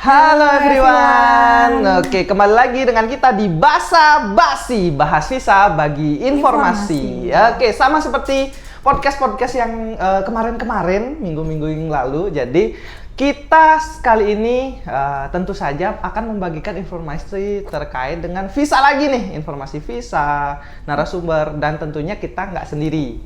Halo everyone. Oke, kembali lagi dengan kita di Basa Basi, bahas visa bagi informasi. Oke, sama seperti podcast-podcast yang kemarin-kemarin, minggu-minggu yang lalu. Jadi kita kali ini tentu saja akan membagikan informasi terkait dengan visa lagi nih, informasi visa, narasumber, dan tentunya kita nggak sendiri.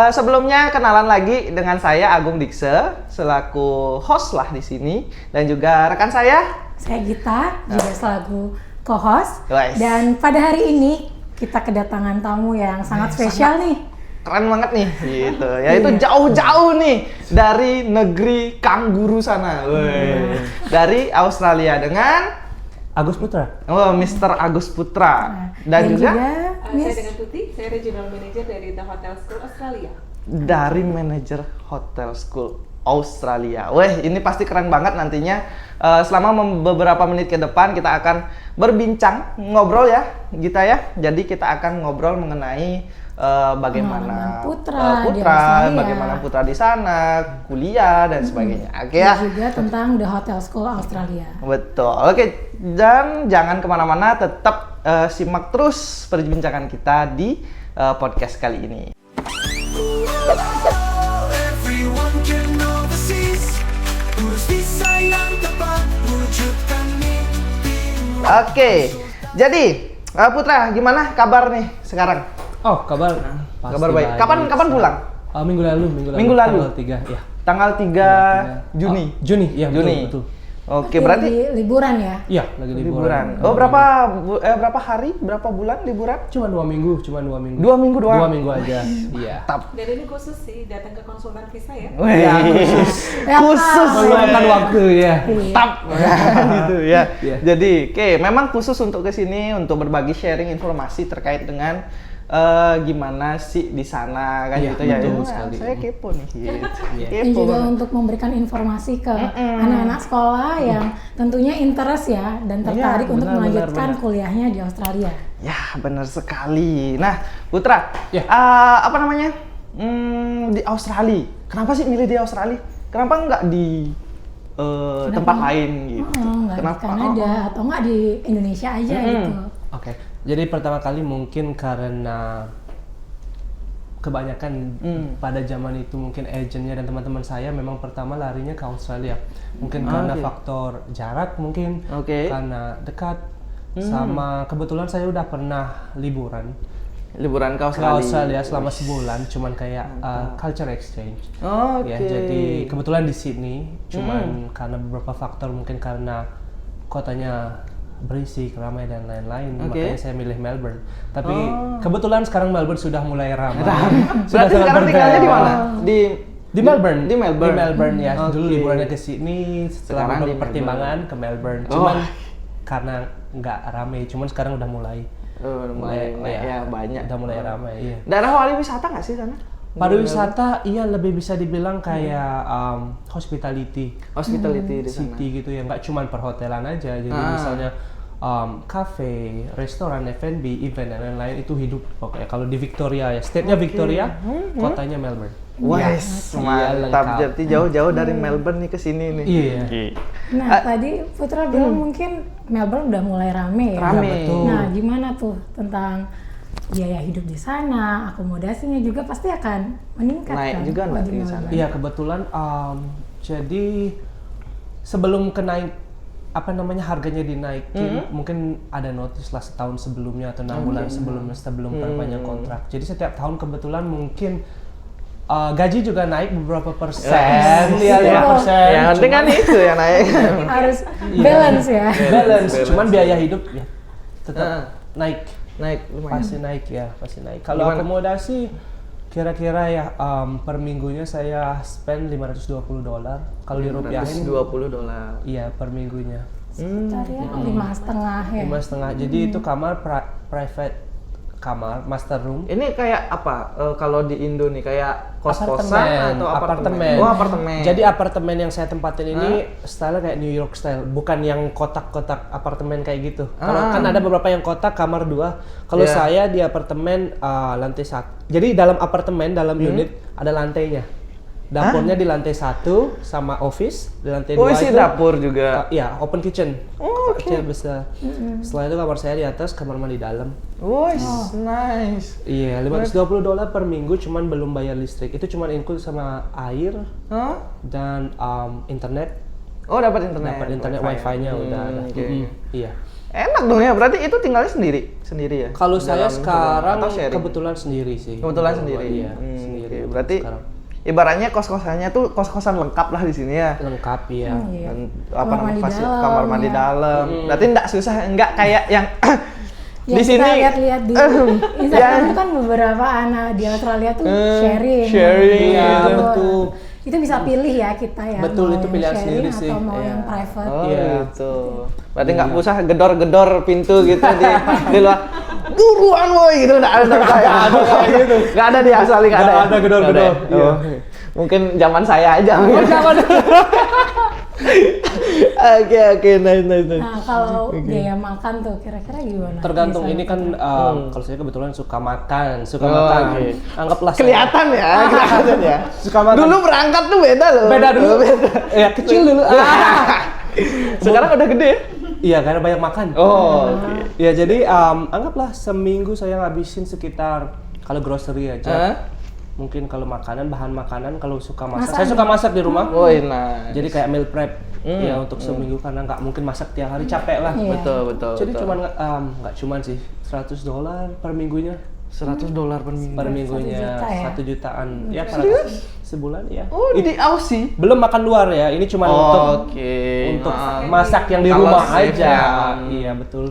Sebelumnya kenalan lagi dengan saya Agung Dikse selaku host lah di sini, dan juga rekan saya Gita juga selaku co-host. Guys. Dan pada hari ini kita kedatangan tamu yang sangat spesial nih. Keren banget nih, gitu. Yaitu jauh-jauh nih dari negeri kangguru sana, dari Australia dengan Agus Putra. Oh, Mr. Agus Putra. Dan juga Saya dengan Tuti, saya Regional Manager dari The Hotel School Australia. dari manajer Hotel School Australia. Weh, ini pasti keren banget nantinya. Selama beberapa menit ke depan kita akan berbincang, ngobrol ya, Gita ya. Jadi kita akan ngobrol mengenai bagaimana Putra di Australia. bagaimana Putra di sana, kuliah dan sebagainya. Oke ya. Dan juga tentang The Hotel School Australia. Betul. Oke, dan jangan kemana-mana, tetap simak terus perbincangan kita di podcast kali ini. Oke, jadi Putra, gimana kabar nih sekarang? Oh, kabar Baik. Kapan pulang? Minggu lalu. Minggu lalu? Tanggal 3, ya. Tanggal 3 Juni. Oh, Juni, ya Juni. betul. Oke, berarti Lagi liburan ya? Iya, lagi liburan. Oh, berapa hari? Berapa bulan liburan? Cuma 2 minggu. 2 minggu doang. 2 minggu aja. Iya. Dan ini khusus sih datang ke konsultan visa ya. Ya, khusus Meluangkan waktu ya. Tap gitu ya. Iya. Jadi, memang khusus untuk kesini untuk berbagi sharing informasi terkait dengan gimana sih di sana kan Iya, gitu ya. betul Wah, sekali. saya kepo nih. Gitu. Iya. Dan juga untuk memberikan informasi ke anak-anak sekolah yang tentunya interest ya dan tertarik untuk benar, melanjutkan benar. kuliahnya di Australia. Ya, benar sekali. Nah, Putra, Ya. apa namanya? Di Australia. Kenapa sih milih di Australia? Kenapa nggak di tempat lain gitu? Nggak di Kanada atau nggak di Indonesia aja gitu. Oke. Jadi pertama kali mungkin karena kebanyakan pada zaman itu mungkin agennya dan teman-teman saya memang pertama larinya ke Australia. Mungkin karena faktor jarak mungkin, Oke. karena dekat, sama kebetulan saya udah pernah liburan Liburan ke ke Australia. Australia selama sebulan, cuman kayak culture exchange. Oke. Ya, jadi kebetulan di Sydney, cuman karena beberapa faktor, mungkin karena kotanya berisik, ramai dan lain-lain, makanya saya milih Melbourne. Tapi kebetulan sekarang Melbourne sudah mulai ramai. Berarti sekarang tinggalnya di mana? Di Melbourne. Di Melbourne. Di Melbourne ya. Oke. Dulu liburannya ke Sydney, setelah Sekarang di beberapa pertimbangan ke Melbourne. Cuman karena nggak ramai, cuman sekarang udah mulai. Mulai ya banyak. Udah mulai ramai. Iya. Daerah pariwisata nggak sih sana? Pariwisata iya lebih bisa dibilang kayak hospitality Hospitality di sana. city gitu ya, nggak cuma perhotelan aja. Jadi misalnya cafe, restoran, F&B, event dan lain-lain itu hidup pokoknya. Kalau di Victoria ya, state-nya Victoria, kotanya Melbourne. Wes, mantap. Jadi jauh-jauh dari Melbourne nih ke sini nih. Iya. Nah, tadi Putra bilang mungkin Melbourne udah mulai rame ya. Rame. betul. Nah, gimana tuh tentang biaya hidup di sana, akomodasinya juga pasti akan meningkat Naik kan? juga nggak di di sana? Melbourne? Iya kebetulan jadi sebelum harganya dinaikin, mungkin ada notice lah setahun sebelumnya atau 6 bulan sebelum perpanjang kontrak. Jadi setiap tahun kebetulan mungkin gaji juga naik beberapa persen, ya 5%. Yang penting kan itu yang naik. Harus balance ya. Balance. Cuman biaya hidup ya tetap naik. Naik lumayan. Pasti naik. Kalau akomodasi kira-kira ya per minggunya saya spend $520. Kalau dirupiahin $20. iya per minggunya. Sekitar ya 5,5 ya. 5,5. Jadi itu kamar private kamar, master room. Ini kayak apa? Kalau di Indo nih kayak kos-kosan Apartemen, atau apartemen. Oh, apartemen. Jadi apartemen yang saya tempatin ini style kayak New York style, bukan yang kotak-kotak apartemen kayak gitu. Kalau kan ada beberapa yang kotak kamar 2. Kalau saya di apartemen lantai 1. Jadi dalam apartemen, dalam unit ada lantainya. Dapurnya di lantai 1 sama office, di lantai 2 Oh, isi itu dapur juga. iya, open kitchen. Oh, Kecil besar. Setelah itu kamar saya di atas, kamar mandi dalam. Nice. Iya, $520 per minggu, cuman belum bayar listrik. Itu cuman include sama air Hah? dan internet. Oh, dapat internet. Dapat internet wifi-nya udah ada. oke. Iya. Enak dong ya, berarti itu tinggalnya sendiri ya? Kalau saya Dalam sekarang atau sharing? kebetulan sendiri sih. Kebetulan Kalau sendiri. Iya, sendiri. Oke, berarti sekarang. ibaratnya kos-kosannya tuh kos-kosan lengkap lah di sini ya. Lengkap ya. Iya. Dan Kamar mandi dalam, kamar mandi ya. dalam. Berarti enggak susah, enggak kayak yang Ya, di sini kita lihat-lihat di Instagram itu kan beberapa anak di Australia tuh sharing. sharing, Iya, gitu. betul. Itu bisa pilih ya kita ya. Betul, mau itu yang pilihan sharing sendiri atau sih. mau Iya. yang private. Oh Iya. gitu. Berarti nggak usah gedor-gedor pintu gitu di luar. Buruan woi gitu nggak ada kayak gitu. Nggak ada di Australia nggak ada. Nggak ya? ada gedor-gedor, Nggak ada ya? iya. Oh. Mungkin zaman saya aja. Oke, nice. Nah, kalau biaya makan tuh kira-kira gimana? Tergantung Bisa ini kan kalau saya kebetulan suka makan, Oh, makan. oke. Anggaplah saya- Kelihatan ya. Suka makan. Dulu berangkat tuh beda loh. Beda dulu. Beda. Ya kecil dulu. Sekarang udah gede. Iya, karena banyak makan. Oh, oke. Ya jadi anggaplah seminggu saya ngabisin sekitar kalau grocery aja. Hah? Mungkin kalau makanan, bahan makanan kalau suka masak. Masak. Saya suka masak di rumah. Woi, nah. Jadi kayak meal prep ya untuk seminggu karena nggak mungkin masak tiap hari capek lah. Iya. Betul. Jadi cuman nggak cuman sih $100 per minggunya. $100 per minggu. Per minggunya 1 juta ya? 1 jutaan ya per sebulan ya. Oh, di Aussie. Belum makan luar ya. Ini cuma untuk masak yang di Kalau rumah safe aja. ya. Iya betul.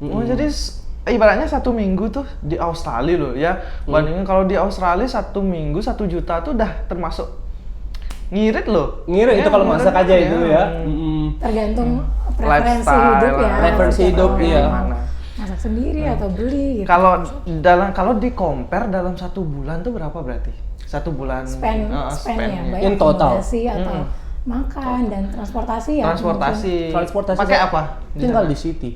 Oh, jadi ibaratnya 1 minggu tuh di Australia loh ya. Bandingin kalau di Australia 1 minggu 1 juta tuh udah termasuk ngirit loh. Ngirit Ya, itu kalau masak aja ya. itu ya. tergantung preferensi Lifestyle, hidup ya. preferensi Setiap hidup, orang iya. mau masak sendiri atau beli gitu. Kalau di compare dalam 1 bulan tuh berapa berarti? 1 bulan spend ya, spend-nya. baik In total. akomodasi atau makan dan transportasi ya. Transportasi. Pakai Pakai apa? Tinggal di city.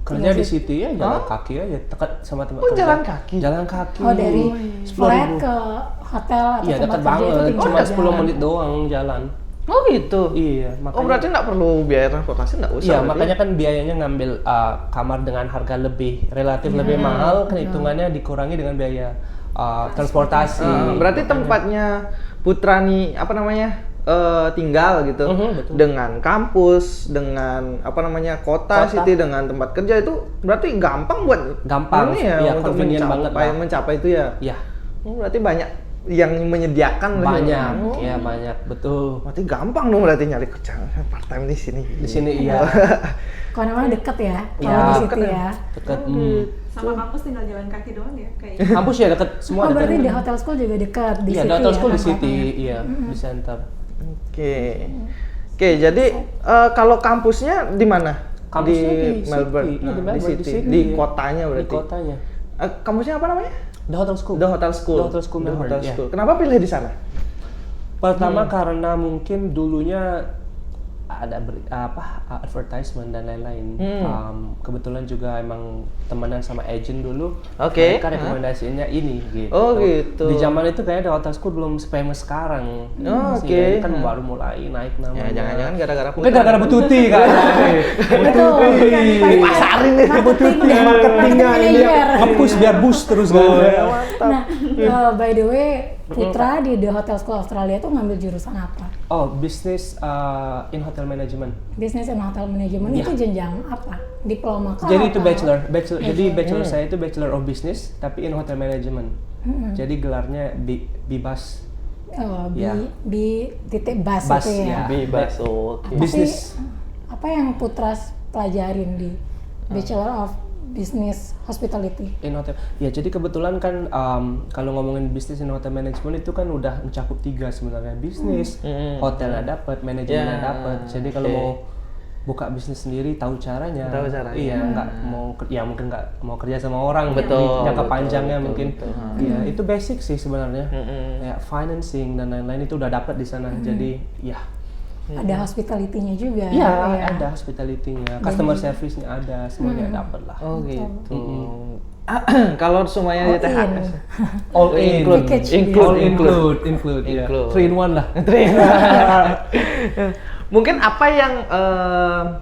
Kerja Tinggal di city ya jalan kaki aja dekat sama tempat Oh, kerja. jalan kaki? Jalan kaki. Oh, dari 10.000. flat ke hotel atau Iya tempat dekat kerja itu banget. tinggal Cuma 10 jalan. menit doang jalan. Oh gitu. Iya, Oh berarti nggak perlu biaya transportasi nggak usah. Iya, berarti? makanya kan biayanya ngambil kamar dengan harga relatif lebih mahal, kan hitungannya dikurangi dengan biaya transportasi. Berarti tempatnya Putrani apa namanya tinggal gitu betul. dengan kampus, dengan apa namanya kota, city, dengan tempat kerja itu berarti gampang buat Gampang, ini ya iya, untuk convenient banget mencapai itu ya. Iya, Oh, berarti banyak yang menyediakan lah ya. banyak, Oh, ya banyak, betul. berarti gampang dong berarti nyari kerja part time di sini. Di sini iya, Kalau namanya deket ya, Iya, kalau di deket situ ya. ya. dekat. Sama kampus tinggal jalan kaki doang ya kayak. Kampus ya dekat, semua Oh dekat. berarti di hotel school juga dekat di Iya, situ di hotel ya, school di tempatnya. city, iya, di center. Oke, jadi kalau kampusnya di mana? Kampusnya di Melbourne. city. Iya, di Nah, Melbourne, di di city. city, Di iya. kotanya Di berarti. kotanya. Kampusnya apa namanya? The Hotel School. The Hotel School. The Hotel School The Melbourne, Hotel iya. School. Kenapa pilih di sana? Pertama karena mungkin dulunya ada advertisement dan lain-lain. Kebetulan juga emang temenan sama agent dulu. Oke. Mereka rekomendasinya ini gitu. Oh, gitu. Di zaman itu kayaknya The Hotel School belum famous sekarang. Oh, Masih oke. ini kan baru mulai naik namanya. Ya, jangan-jangan gara-gara Mungkin gara-gara Bu Tuti kan. Betul. Pasarin nih, marketing manager. Nge-push biar boost terus kan. Nah, by the way, Putra di The Hotel School Australia tuh ngambil jurusan apa? Oh, business in hotel management. Business and Hotel Management Iya. itu jenjang apa? Diploma kah? Jadi itu atau- bachelor. Jadi bachelor saya itu Bachelor of Business tapi in hotel management. Jadi gelarnya BIBAS. Oh, Ya. titik bas Bas, itu ya. ya. Bebas. Oke. Bisnis. Apa yang Putra pelajarin di Bachelor of Business Hospitality? In hotel. Ya jadi kebetulan kan kalau ngomongin bisnis in hotel management itu kan udah mencakup 3 sebenarnya. Bisnis, hotelnya dapat, manajemennya Ya, dapat. Jadi kalau oke. mau buka bisnis sendiri tahu caranya. Tahu caranya. Iya, nggak mau ya mungkin nggak mau kerja sama orang Betul, jangka betul, panjangnya betul, mungkin. betul. Iya, itu basic sih sebenarnya. Kayak financing dan lain-lain itu udah dapat di sana. Jadi ya ada hospitality-nya juga. Iya, ya. ada hospitality-nya, customer service-nya ada, semuanya dapat lah. Oh gitu. Kalau semuanya di THS. All in, Package. include, ya. Include. 3 in 1 lah. Mungkin apa yang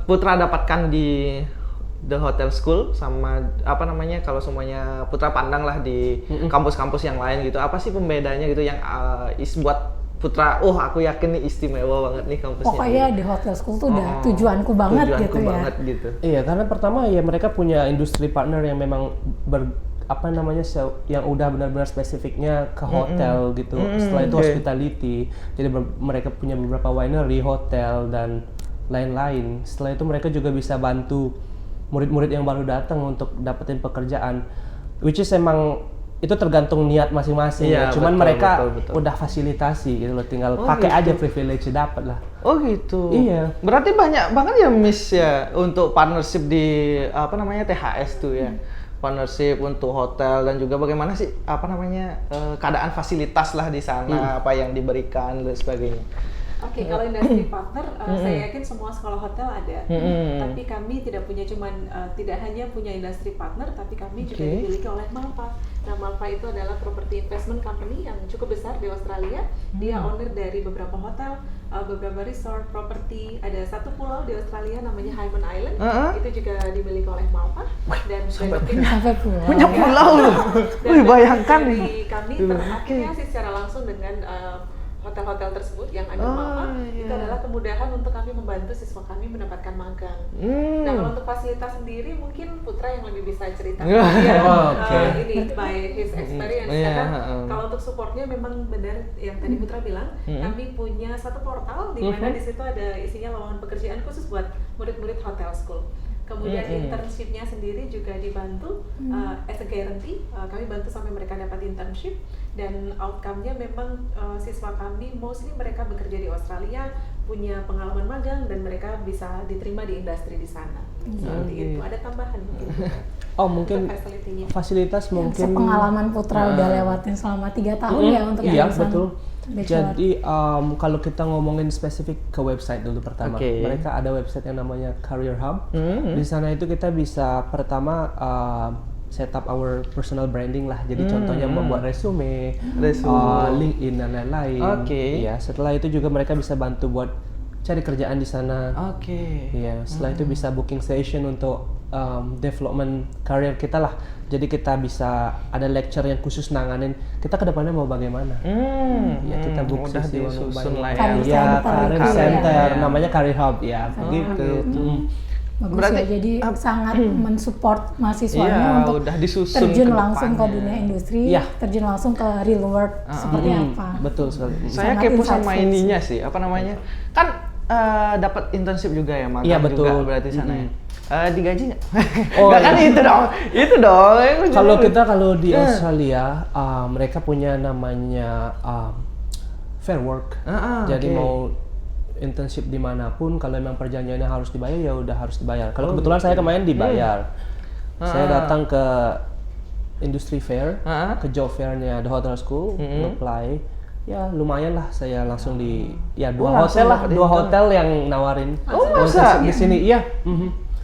Putra dapatkan di The Hotel School sama apa namanya kalau semuanya Putra pandang lah di kampus-kampus yang lain gitu. Apa sih pembedanya gitu yang buat Putra, aku yakin nih istimewa banget nih kampusnya. Pokoknya di Hotel School tuh udah tujuanku banget Tujuanku gitu ya. banget gitu. Iya, karena pertama ya mereka punya industri partner yang memang yang udah benar-benar spesifiknya ke hotel gitu. Setelah itu hospitality. Jadi mereka punya beberapa winery, hotel dan lain-lain. Setelah itu mereka juga bisa bantu murid-murid yang baru datang untuk dapetin pekerjaan. Which is emang itu tergantung niat masing-masing. Iya, Cuman betul, mereka betul. udah fasilitasi gitu loh, tinggal pakai aja privilege dapat lah. Oh gitu. Iya. Berarti banyak banget ya Miss ya untuk partnership di apa namanya THS tuh ya. Partnership untuk hotel dan juga bagaimana sih apa namanya keadaan fasilitas lah di sana, apa yang diberikan dan sebagainya. Oke, kalau industri partner, saya yakin semua sekolah hotel ada. Tapi kami tidak hanya punya industri partner, tapi kami juga dimiliki oleh Malpa. Nah, Malpa itu adalah property investment company yang cukup besar di Australia. Dia owner dari beberapa hotel, beberapa resort, property. Ada satu pulau di Australia namanya Hayman Island. Itu juga dimiliki oleh Malpa. Dan Sampai pulang. Punya pulau loh. Wih, bayangkan nih. Kami terafiliasi secara langsung dengan hotel-hotel tersebut yang ada Malpa. Itu adalah kemudahan untuk kami membantu siswa kami mendapatkan magang. Nah, kalau untuk fasilitas sendiri mungkin Putra yang lebih bisa cerita. Ini by his experience. Karena kalau untuk supportnya memang benar yang tadi Putra bilang, kami punya satu portal di mana di situ ada isinya lowongan pekerjaan khusus buat murid-murid hotel school. Kemudian internship-nya sendiri juga dibantu as a guarantee. Kami bantu sampai mereka dapat internship dan outcome-nya memang siswa kami mostly mereka bekerja di Australia, punya pengalaman magang dan mereka bisa diterima di industri di sana. Seperti itu. Ada tambahan mungkin. Mungkin fasilitas mungkin Sepengalaman Putra udah lewatin selama 3 tahun ya untuk iya, jurusan betul. bachelor. Jadi kalau kita ngomongin spesifik ke website dulu pertama, mereka ada website yang namanya Career Hub. Di sana itu kita bisa pertama set up our personal branding lah. Jadi contohnya membuat resume, LinkedIn dan lain-lain. Iya, setelah itu juga mereka bisa bantu buat cari kerjaan di sana. Iya, setelah itu bisa booking session untuk development career kita lah. Jadi kita bisa ada lecture yang khusus nanganin kita ke depannya mau bagaimana. Ya kita book udah sesi disusun lah ya. ya, career Career center, ya. namanya Career Hub ya, gitu. Bagus Berarti, ya, jadi sangat mensupport mahasiswanya untuk udah disusun terjun ke langsung ke depannya. dunia industri, Iya. terjun langsung ke real world seperti apa. Betul sekali. Saya Sangat kepo sama insightful ininya sih, apa namanya? Kan dapat internship juga ya, magang Iya, betul. juga berarti sana ya. Digaji nggak? Oh, Nggak kan iya. itu dong. Kalau di Australia mereka punya namanya fair work. Jadi mau internship dimanapun, kalau memang perjanjiannya harus dibayar ya udah harus dibayar. Kalau kebetulan saya kemarin dibayar. Saya datang ke industry fair, ke job fairnya The Hotel School, apply. Ya lumayan lah, saya langsung dua hotel yang nawarin masa? di sini. Iya.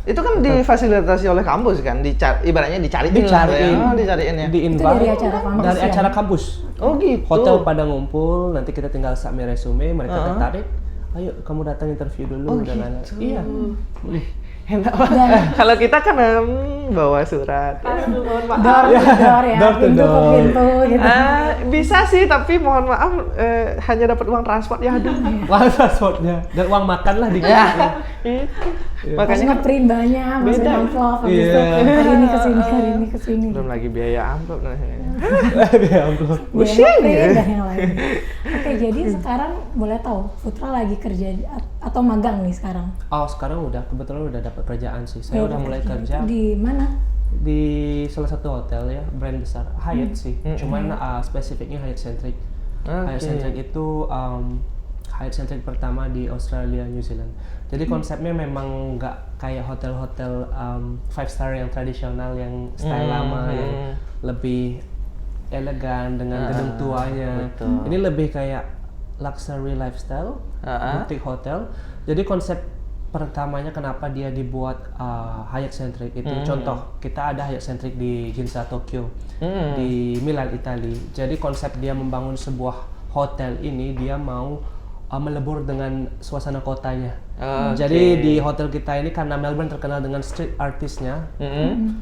Itu kan difasilitasi oleh kampus kan, ibaratnya dicariin ya. Di Itu dari acara kampus dari ya? acara kampus. Oh gitu. Hotel pada ngumpul, nanti kita tinggal submit resume, mereka tertarik. Ayo kamu datang interview dulu dan lain-lain. Iya. Enak banget. Kalau kita kan bawa surat. Mohon maaf. Door to door ya, Door to pintu ke door. pintu gitu. Bisa sih, tapi mohon maaf hanya dapat uang transport ya, aduh. Uang transportnya dan uang makan lah dikit. Harus Makanya kan nge-print banyak, masukin beda. amplop, habis itu Iya. hari ini kesini, hari ini kesini. belum lagi biaya amplop. Ya ampun. Biaya nge-print dan yang lain. Oke, jadi sekarang boleh tahu Putra lagi kerja atau magang nih sekarang? Oh kebetulan udah dapat kerjaan sih. Saya udah mulai kerja Di mana? di salah satu hotel ya, brand besar, Hyatt sih. Cuman spesifiknya Hyatt Centric. Hyatt Centric itu Hyatt Centric pertama di Australia, New Zealand. Jadi konsepnya memang nggak kayak hotel-hotel 5 star yang tradisional, yang style lama, yang lebih elegan dengan gedung tuanya. betul. Ini lebih kayak luxury lifestyle, boutique hotel. Jadi konsep pertamanya kenapa dia dibuat Hyatt Centric itu, contoh kita ada Hyatt Centric di Ginza Tokyo, di Milan Italia. Jadi konsep dia membangun sebuah hotel ini, dia mau melebur dengan suasana kotanya. Jadi di hotel kita ini karena Melbourne terkenal dengan street artisnya,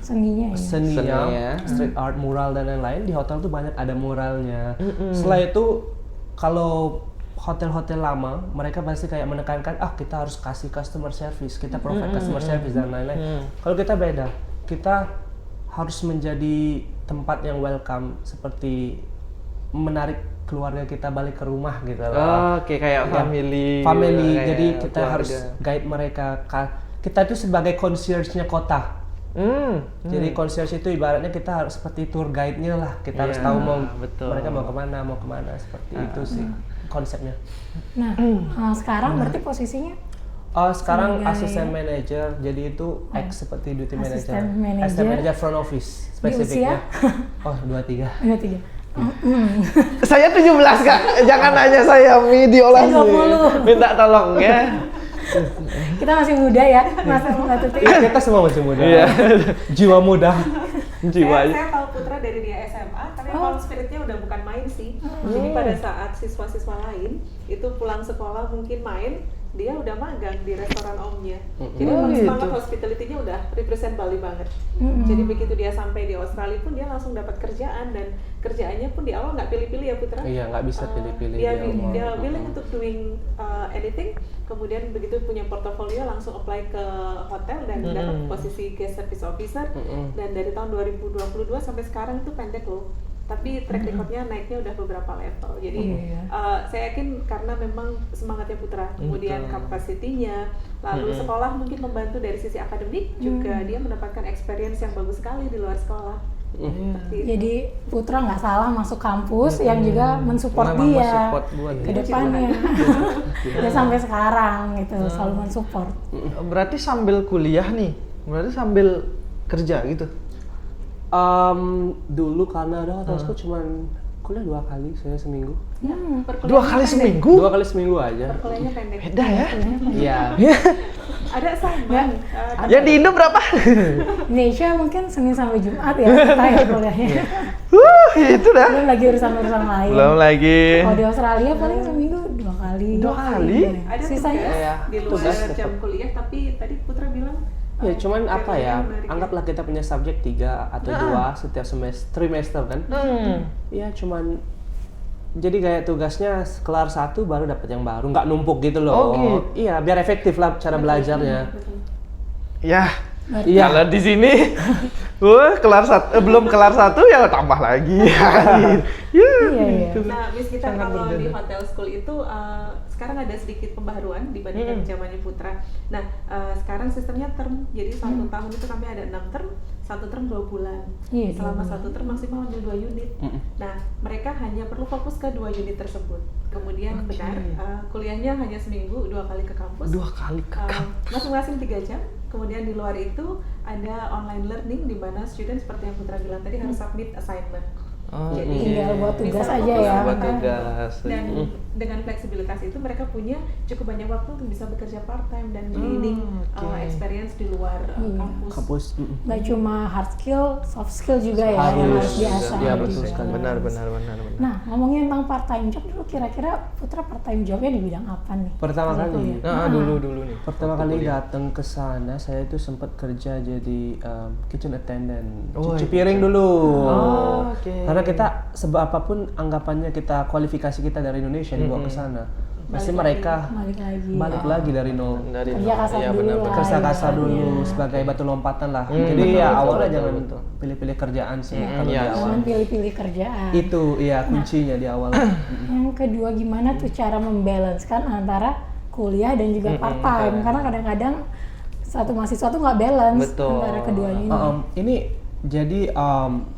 Seninya ya. seninya, street art, mural dan lain-lain. Di hotel tuh banyak ada muralnya. Setelah itu kalau hotel-hotel lama, mereka pasti kayak menekankan, kita harus kasih customer service, kita provide customer service dan lain-lain. Kalau kita beda, kita harus menjadi tempat yang welcome, seperti menarik keluarga kita balik ke rumah gitu loh. Oke, kayak family. Family, kayak jadi kita keluarga. harus guide mereka. Kita itu sebagai concierge-nya kota. Jadi concierge itu ibaratnya kita harus seperti tour guide-nya lah. Kita harus tahu mereka mau kemana, seperti itu sih konsepnya. Nah, sekarang berarti posisinya Sekarang sebagai asisten manager, jadi itu seperti duty manager. Asisten manager front office di usia? spesifiknya. 23. Ada 3. Saya 17 Kak, jangan nanya saya diolah Saya 20. minta tolong ya. Kita masih muda ya, Mas Mbak Tuti. Kita semua masih muda. Iya. Jiwa muda. Saya tahu Putra dari dia SMA, tapi kalau spiritnya udah bukan main sih. Jadi pada saat siswa-siswa lain itu pulang sekolah mungkin main, dia udah magang di restoran omnya. Jadi memang semangat hospitality-nya udah represent Bali banget. Jadi begitu dia sampai di Australia pun dia langsung dapat kerjaan, dan kerjaannya pun di awal nggak pilih-pilih ya Putra. Iya, nggak bisa pilih-pilih. Dia willing untuk doing anything. Kemudian begitu punya portofolio langsung apply ke hotel dan dapat posisi guest service officer. Dan dari tahun 2022 sampai sekarang itu pendek loh. Tapi track recordnya naiknya udah beberapa level. Jadi saya yakin karena memang semangatnya Putra, kemudian kapasitinya, lalu sekolah mungkin membantu dari sisi akademik, juga dia mendapatkan experience yang bagus sekali di luar sekolah. Jadi Putra nggak salah masuk kampus yang juga mensupport dia ke depannya. Dia sampai sekarang gitu selalu mensupport. Berarti sambil kuliah nih, berarti sambil kerja gitu. Dulu karena ada hotel school cuman kuliah 2 kali saya seminggu. 2 kali seminggu? 2 kali seminggu aja. Perkuliahannya pendek. Beda ya? Iya. Ada sama. Yang di Indo berapa? Indonesia mungkin Senin sampai Jumat ya kita ya kuliahnya. Itu dah. Belum lagi urusan-urusan lain. Belum lagi. Kalau di Australia paling seminggu 2 kali. 2 kali? Ada Sisanya tugas di luar tugas jam kuliah, tapi tadi Putra bilang Ya cuman apa ya, menarik ya. anggaplah kita punya subjek 3 atau 2 setiap trimester kan. Ya cuman jadi kayak tugasnya kelar 1 baru dapat yang baru, nggak numpuk gitu loh. Oh, gitu. Iya, biar efektif lah cara belajarnya. Ya. Iya. Kalau di sini, belum kelar 1 ya tambah lagi. Iya. Nah, Miss kita kalau di hotel school itu sekarang ada sedikit pembaharuan dibandingkan zamannya Putra. Nah, sekarang sistemnya term, jadi 1 tahun itu kami ada 6 term, 1 term 2 bulan. Iya, Selama 1 term maksimal ambil 2 unit. Nah, mereka hanya perlu fokus ke 2 unit tersebut. Kemudian benar, kuliahnya hanya seminggu 2 kali ke kampus. 2 kali ke kampus. Masing-masing 3 jam. Kemudian di luar itu ada online learning di mana student seperti yang Putra bilang tadi harus submit assignment. Jadi tinggal buat tugas bisa aja fokus ya. Buat makan. tugas. Dan dengan fleksibilitas itu mereka punya cukup banyak waktu untuk bisa bekerja part time dan gaining experience di luar kampus. Nggak cuma hard skill, soft skill juga ya yang harus diasah. Iya, betul juga. sekali. Benar. Nah, ngomongin tentang part time job dulu, kira-kira Putra part time jobnya di bidang apa nih? Pertama kali. Dulu nih. Pertama kali datang ke sana, saya itu sempat kerja jadi kitchen attendant, cuci piring dulu. Karena kita apapun anggapannya kita kualifikasi kita dari Indonesia dibawa ke sana, pasti mereka balik lagi dari nol. Kerja kasar dulu lah. Kerja kasar dulu sebagai batu lompatan lah. Jadi ya awalnya jangan pilih-pilih kerjaan sih kalau di awal. Jangan pilih-pilih kerjaan. Itu iya kuncinya di awal. Yang kedua, gimana tuh cara membalancekan antara kuliah dan juga part time? Karena kadang-kadang satu mahasiswa tuh nggak balance antara keduanya ini. Ini jadi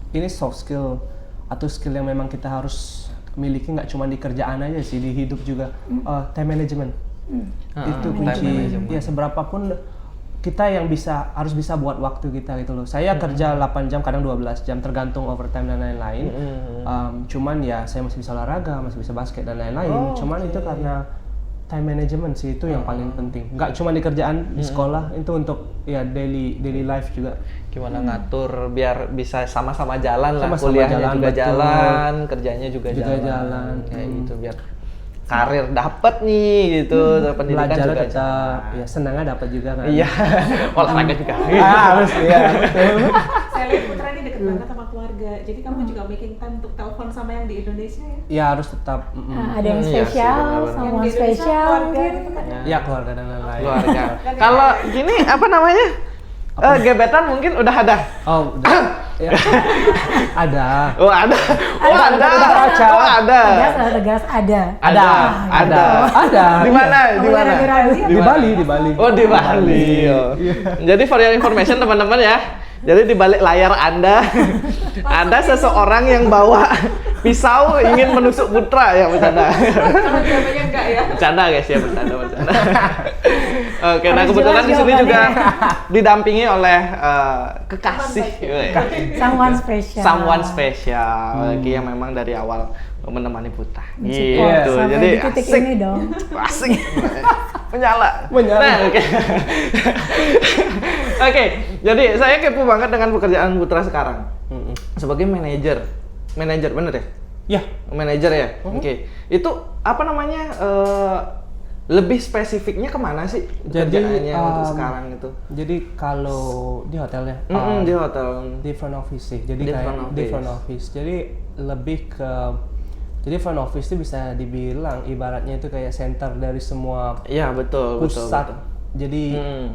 ini soft skill atau skill yang memang kita harus miliki, nggak cuma di kerjaan aja sih, di hidup juga. Time management itu kunci. Ya seberapapun kita yang harus bisa buat waktu kita gitu loh. Saya kerja 8 jam, kadang 12 jam, tergantung overtime dan lain-lain. Cuman ya saya masih bisa olahraga, masih bisa basket dan lain-lain. Cuman itu karena time management sih, itu yang paling penting. Nggak cuma di kerjaan, di sekolah, itu untuk ya daily life juga. Gimana ngatur biar bisa sama-sama jalan lah, Sama-sama kuliahnya jalan, juga betul. jalan, kerjanya juga jalan. kayak gitu biar karir dapet nih gitu, pendidikan Belajar juga tetap, ya senangnya dapat juga kan. Iya, olahraga juga. Harus ya. Betul. Saya lihat Putra ini deket banget sama keluarga, jadi kamu juga making time untuk telepon sama yang di Indonesia ya? Ya harus tetap. Ada yang Iya sih, spesial, benar-benar. someone Yang di Indonesia spesial keluarga mungkin. gitu kan. Ya keluarga dan lain-lain. Keluarga. Kalau gini apa namanya? Gebetan mungkin udah ada. Oh, udah. Ya. Ada. Oh ada. Oh ada. Baca. Oh ada. Tegas ada. Ada. Di mana? Di mana? Di Bali. Oh di Bali. Oh. Jadi for your information teman-teman ya. Jadi di balik layar Anda ada seseorang yang bawa pisau ingin menusuk Putra ya, bercanda. Kalau jawabannya enggak ya? Bercanda guys ya, bercanda. Oke, nah kebetulan di sini juga didampingi oleh kekasih, someone special, yang memang dari awal menemani Putra. Gitu. Jadi di titik asik. ini dong. Asik. Menyala. Menyala. Nah, oke. Oke, jadi saya kepo banget dengan pekerjaan Putra sekarang. Sebagai manajer, bener ya? Ya. Manajer ya? Oke. Itu apa namanya? Lebih spesifiknya kemana sih pekerjaannya untuk sekarang itu? Jadi kalau di hotel ya? Di hotel. Di front office sih. Jadi Di kayak front di office. front office. Jadi lebih ke front office itu bisa dibilang ibaratnya itu kayak center dari semua Iya betul. pusat. Jadi Hmm.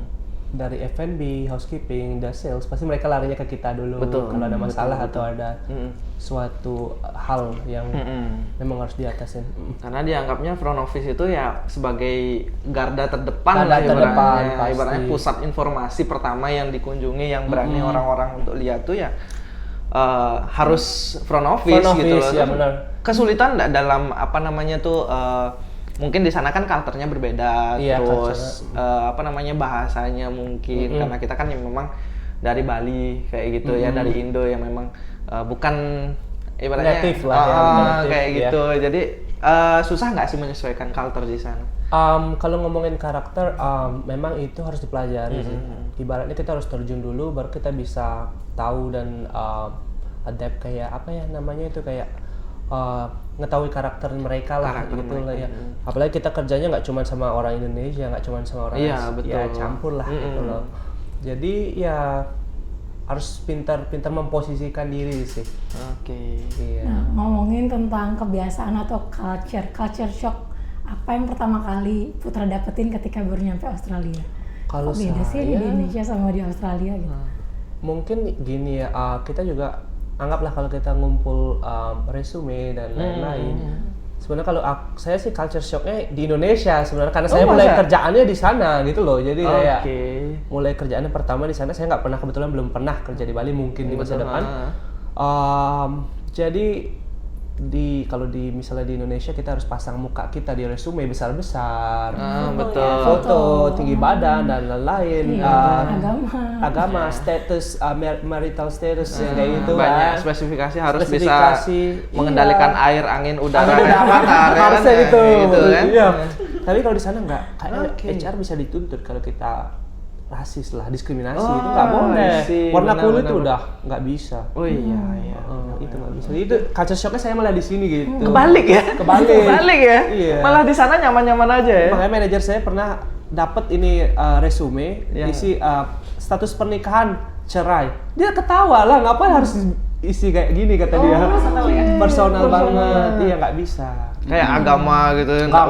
dari F&B, housekeeping, dan sales pasti mereka larinya ke kita dulu Betul. kalau ada masalah atau ada Mm. suatu hal yang memang harus diatasin. Karena dianggapnya front office itu ya sebagai garda terdepan Garda lah terdepan, ibaratnya. pasti. Ibaratnya pusat informasi pertama yang dikunjungi, yang berani orang-orang untuk lihat tuh ya harus front office Front gitu office, loh. ya benar. Kesulitan nggak dalam apa namanya tuh mungkin di sana kan culture-nya berbeda, Iya, terus apa namanya bahasanya mungkin karena kita kan yang memang dari Bali kayak gitu ya, dari Indo yang memang bukan ibaratnya Native lah ya, native, kayak ya. gitu. Jadi susah nggak sih menyesuaikan culture di sana? Kalau ngomongin karakter, memang itu harus dipelajari sih. Ibaratnya kita harus terjun dulu, baru kita bisa tahu dan adapt kayak apa ya namanya itu kayak ngetahui karakter mereka lah Karakter gitu mereka. lah ya. Apalagi kita kerjanya nggak cuma sama orang Indonesia, nggak cuma sama orang Iya, Asia, betul. ya campur lah gitu loh. Jadi ya harus pintar-pintar memposisikan diri sih. Oke. Iya. Nah, ngomongin tentang kebiasaan atau culture shock, apa yang pertama kali Putra dapetin ketika baru nyampe Australia? Kalau Kok beda sih di saya- Indonesia sama di Australia gitu? Mungkin gini ya, kita juga anggaplah kalau kita ngumpul resume dan lain-lain. Sebenarnya kalau saya sih culture shocknya di Indonesia sebenarnya karena saya mulai masa? kerjaannya di sana gitu loh. Jadi kayak Oke. mulai kerjaannya pertama di sana, saya nggak pernah, kebetulan belum pernah kerja di Bali, mungkin di masa Betul, depan. Jadi kalau misalnya di Indonesia kita harus pasang muka kita di resume besar-besar, Betul. foto, tinggi badan dan lain-lain, agama, status, marital status yang kayak gitu. Banyak kan. spesifikasi harus Spesifikasi, bisa mengendalikan air, angin, udara, Angin, dan udara, air, ya harusnya kan? gitu. Kan? Iya. Tapi kalau di sana nggak, kayaknya Oke. HR bisa dituntut kalau kita rasis lah, diskriminasi Oh, itu nggak boleh. I see. Warna Benar, kulit benar, tuh udah nggak bisa. Oh iya, iya. Itu nggak bisa. Itu culture shocknya saya malah di sini gitu. Kebalik ya? Kebalik. ya? Iya. Malah di sana nyaman-nyaman aja ya? Makanya manajer saya pernah dapat ini resume Iya. isi status pernikahan cerai. Dia ketawa lah, ngapain harus isi kayak gini kata dia. Personal banget. Iya nggak bisa. Kayak agama gitu, nggak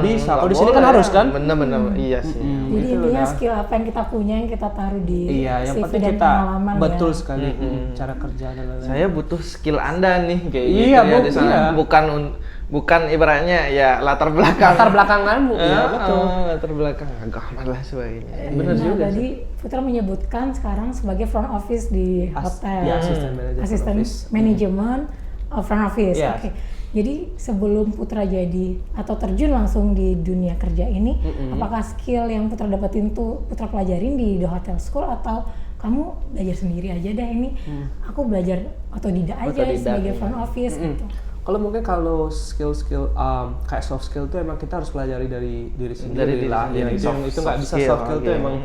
bisa. Kalau di sini kan boleh. harus kan? Bener-bener, iya sih. Jadi Itu intinya udah. skill apa yang kita punya yang kita taruh di Iya, yang CV penting dan kita pengalaman betul ya. sekali cara kerja dan lain-lain. Saya butuh skill Anda nih kayak Iya, gitu ya Bu, di sana. iya. Bukan ibaratnya ya latar belakang. Latar belakanganmu, iya betul. Latar belakang agama lah sebagainya. Bener Nah, juga tadi Putra menyebutkan sekarang sebagai front office di hotel. Asisten manajer front Asisten office. manajemen front office. Iya. Oke. Jadi sebelum Putra jadi atau terjun langsung di dunia kerja ini, apakah skill yang Putra dapetin tuh Putra pelajarin di The Hotel School atau kamu belajar sendiri aja deh ini? Aku belajar otodidak aja sebagai front office gitu. Kalau skill-skill kayak soft skill tuh emang kita harus pelajari dari diri sendiri lah. Itu nggak bisa soft skill tuh emang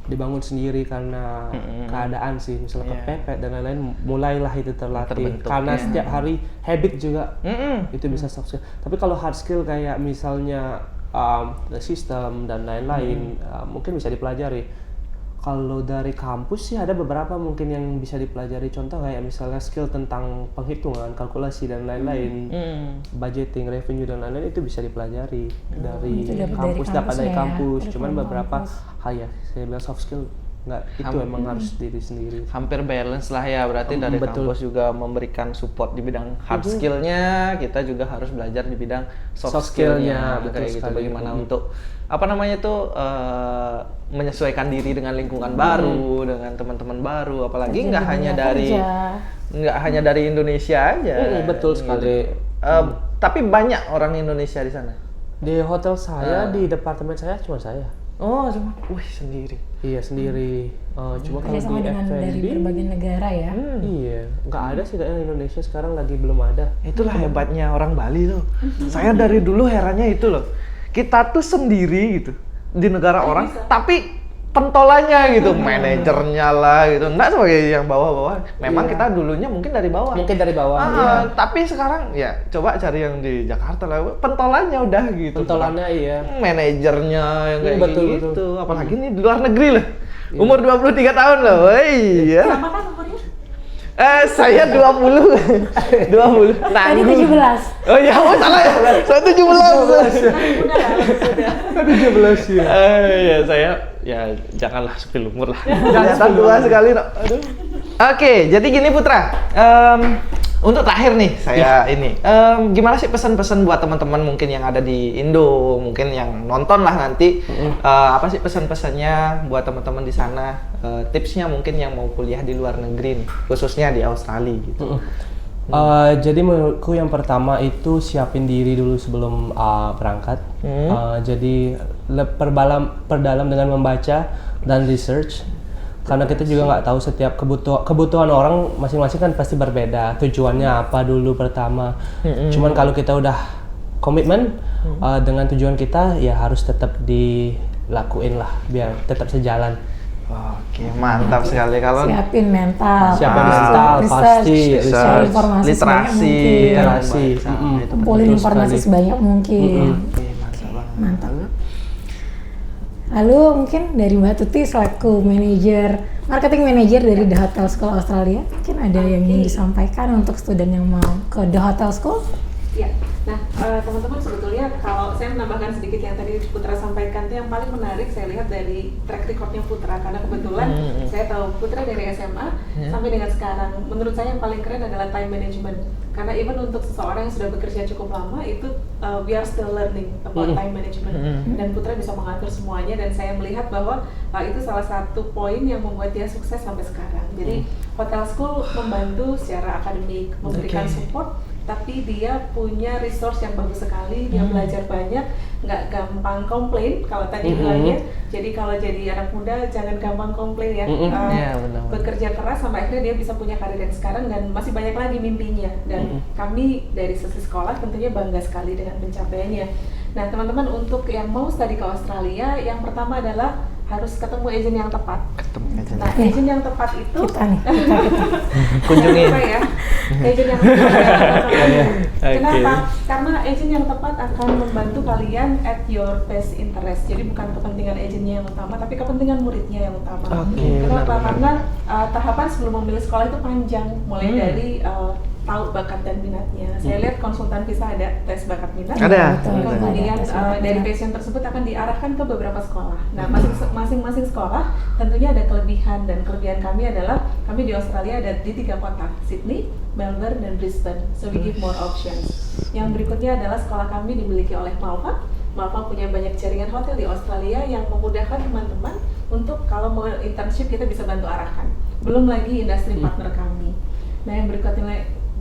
dibangun sendiri karena keadaan sih, misalnya kepepet dan lain-lain, mulailah itu terlatih karena setiap hari habit juga itu bisa soft skill. Tapi kalau hard skill kayak misalnya sistem dan lain-lain mungkin bisa dipelajari. Kalau dari kampus sih ada beberapa mungkin yang bisa dipelajari, contoh kayak misalnya skill tentang penghitungan, kalkulasi dan lain-lain, budgeting, revenue dan lain-lain itu bisa dipelajari dari kampus, dapat dari kampus. Cuman beberapa hal ya, saya bilang soft skill nggak, itu emang harus diri sendiri. Hampir balance lah ya, berarti dari kampus juga memberikan support di bidang hard skillnya, kita juga harus belajar di bidang soft skillnya, kayak gitu. Bagaimana untuk menyesuaikan diri dengan lingkungan baru, dengan teman-teman baru, apalagi nggak hanya dari Indonesia aja. Betul sekali. Tapi banyak orang Indonesia di sana. Di hotel saya, di departemen saya cuma saya. Oh, cuma, sendiri. Iya sendiri. Cuma kalau Sama di dengan dari F&B, berbagai negara ya. iya, nggak ada sih kayaknya Indonesia sekarang lagi belum ada. Itulah hebatnya orang Bali tuh. Saya dari dulu herannya itu loh. Kita tuh sendiri gitu di negara orang, tapi pentolannya gitu, manajernya lah gitu, enggak sebagai yang bawah-bawah. Memang kita dulunya mungkin dari bawah. Iya. Tapi sekarang ya coba cari yang di Jakarta lah, pentolannya udah gitu. Pentolannya iya. Manajernya yang kayak betul. gitu. Apalagi nih di luar negeri lah. Umur 23 tahun loh. Iya. Sama kan umurnya? Saya 20. Tadi 17. Oh iya, salah ya. Saya 17. Udah 17 ya. Ya saya janganlah spill umur lah. Jangan tua sekali. Aduh. Oke, jadi gini Putra. Untuk terakhir nih saya ini gimana sih pesan-pesan buat teman-teman mungkin yang ada di Indo, mungkin yang nonton lah nanti apa sih pesan-pesannya buat teman-teman di sana, tipsnya mungkin yang mau kuliah di luar negeri nih, khususnya di Australia gitu. Jadi menurutku yang pertama itu siapin diri dulu sebelum berangkat. Jadi perdalam dengan membaca dan research. Karena kita juga nggak tahu setiap kebutuhan orang masing-masing kan pasti berbeda. Tujuannya apa dulu pertama. Cuman kalau kita udah komitmen dengan tujuan kita, ya harus tetap dilakuin lah biar tetap sejalan. Oke, mantap sekali kalau Siapin mental. Siapin mental pasti. Cari informasi literasi. Kumpulin informasi sebanyak mungkin. Mantap. Lalu mungkin dari Mbak Tuti selaku marketing manager dari The Hotel School Australia, mungkin ada yang ingin disampaikan untuk student yang mau ke The Hotel School? Ya, nah teman-teman sebetulnya kalau saya menambahkan sedikit yang tadi Putra sampaikan, itu yang paling menarik saya lihat dari track recordnya Putra, karena kebetulan saya tahu Putra dari SMA sampai dengan sekarang. Menurut saya yang paling keren adalah time management, karena even untuk seseorang yang sudah bekerja cukup lama itu we are still learning about time management, dan Putra bisa mengatur semuanya, dan saya melihat bahwa itu salah satu poin yang membuat dia sukses sampai sekarang. Jadi Hotel School membantu secara akademik, memberikan support, tapi dia punya resource yang bagus sekali, dia belajar banyak, nggak gampang komplain kalau tadi bilangnya. Jadi kalau jadi anak muda jangan gampang komplain ya, bekerja keras sampai akhirnya dia bisa punya karir yang sekarang dan masih banyak lagi mimpinya, dan kami dari sisi sekolah tentunya bangga sekali dengan pencapaiannya. Nah teman-teman, untuk yang mau studi ke Australia, yang pertama adalah harus ketemu agent yang tepat. Nah, agent yang tepat itu Kita kunjungi ya. Agent yang tepat. Kenapa? Karena agent yang tepat akan membantu kalian at your best interest. Jadi bukan kepentingan agentnya yang utama, tapi kepentingan muridnya yang utama. Kenapa? Karena tahapan sebelum memilih sekolah itu panjang, mulai dari tahu bakat dan minatnya. Saya lihat konsultan visa ada tes bakat minat. Ada. Kemudian dari passion tersebut akan diarahkan ke beberapa sekolah. Nah, masing-masing sekolah tentunya ada kelebihan, dan kelebihan kami adalah kami di Australia ada di 3 kota, Sydney, Melbourne, dan Brisbane. So we give more options. Yang berikutnya adalah sekolah kami dimiliki oleh Malva. Malva punya banyak jaringan hotel di Australia yang memudahkan teman-teman untuk kalau mau internship kita bisa bantu arahkan. Belum lagi industri partner kami. Nah, yang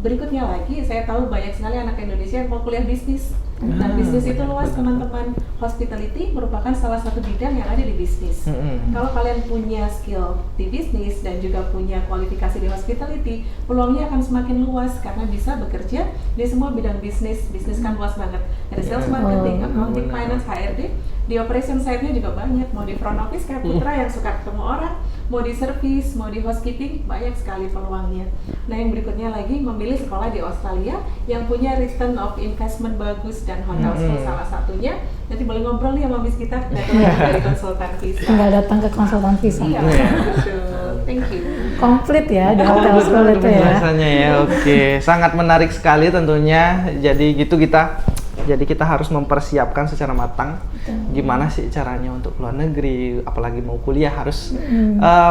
berikutnya lagi, saya tahu banyak sekali anak Indonesia yang mau kuliah bisnis. Dan bisnis itu luas, teman-teman. Hospitality merupakan salah satu bidang yang ada di bisnis. Kalau kalian punya skill di bisnis dan juga punya kualifikasi di hospitality, peluangnya akan semakin luas karena bisa bekerja di semua bidang bisnis. Bisnis kan luas banget. Ada sales, marketing, accounting, finance, HRD. Di operation side-nya juga banyak. Mau di front office kayak Putra yang suka ketemu orang, mau di service, mau di housekeeping, banyak sekali peluangnya. Nah, yang berikutnya lagi, memilih sekolah di Australia yang punya return of investment bagus dan hotel school salah satunya. Nanti boleh ngobrol nih sama Miss kita, datang dari konsultan visa. Tinggal datang ke konsultan visa. Iya, betul. Thank you. Komplit ya di hotel school itu ya. Rasanya ya, oke. Sangat menarik sekali tentunya. Jadi kita harus mempersiapkan secara matang gimana sih caranya untuk keluar negeri, apalagi mau kuliah harus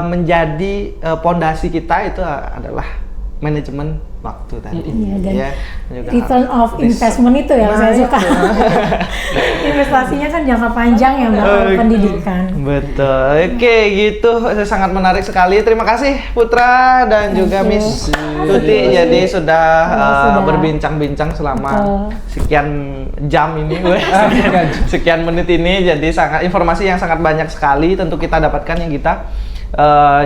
menjadi pondasi kita itu adalah manajemen waktu tadi. Iya, dan ya, juga return of investment itu yang saya suka. Investasinya kan jangka panjang ya Mbak, pendidikan. Betul. Oke, gitu. Sangat menarik sekali. Terima kasih Putra dan juga Miss Tuti. Jadi sudah berbincang-bincang selama sekian jam ini, sekian menit ini. Jadi informasi yang sangat banyak sekali tentu kita dapatkan yang kita.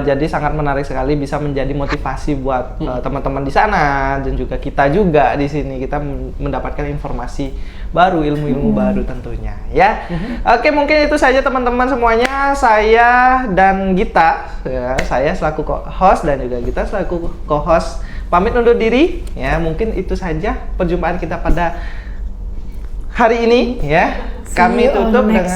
Jadi sangat menarik sekali, bisa menjadi motivasi buat teman-teman di sana dan juga kita juga di sini, kita mendapatkan informasi baru, ilmu-ilmu baru tentunya ya. Oke, mungkin itu saja teman-teman semuanya. Saya dan Gita, ya, saya selaku host dan juga Gita selaku co-host pamit undur diri ya. Mungkin itu saja perjumpaan kita pada hari ini ya. Kami tutup dengan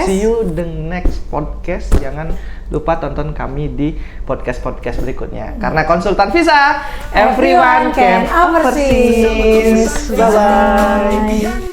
see you the next podcast. Jangan lupa tonton kami di podcast-podcast berikutnya. Karena konsultan visa, everyone can overseas. Bye-bye.